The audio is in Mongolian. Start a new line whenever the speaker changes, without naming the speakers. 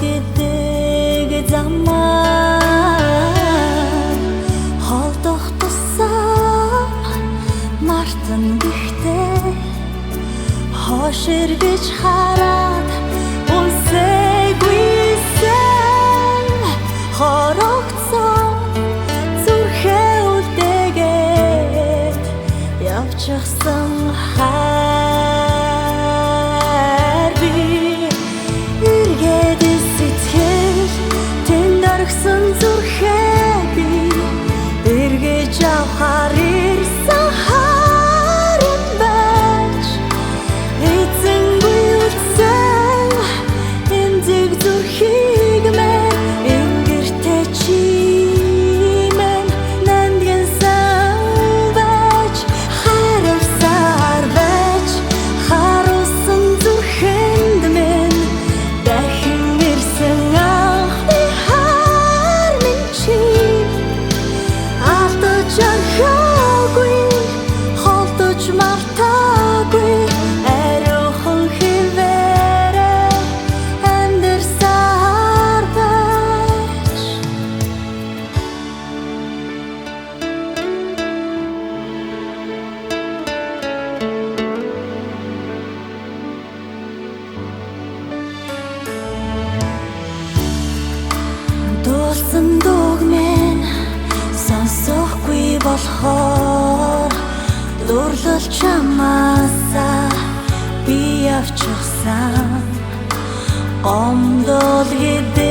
гэдэг замаар холдох тусам мартан гэхдээ хоош эргэж хараад үнсэгүйсэн хорогцсон зүрхээ үлдээгээд явчихсан хайр би эргээд сэтгэл тэнд оргсон зүрхээ би эргэж авахар ирсэн харин байж эзэнгүй үлдсэн эмзэг зүрхийг мэн ингэртэй чи мэн нандгэнсэн байж хайрласаар байж харуулсан зүрхэнд мэн дахин ирсэн анхны хайр минь чи алдаж орхиогүй холдож мартаагүй ариухан хэвээрээ амьдсаар байж дуулсан дууг минь сонсохгүй болохоор дурлал чамаасаа би явчихсан гомдол гэдэг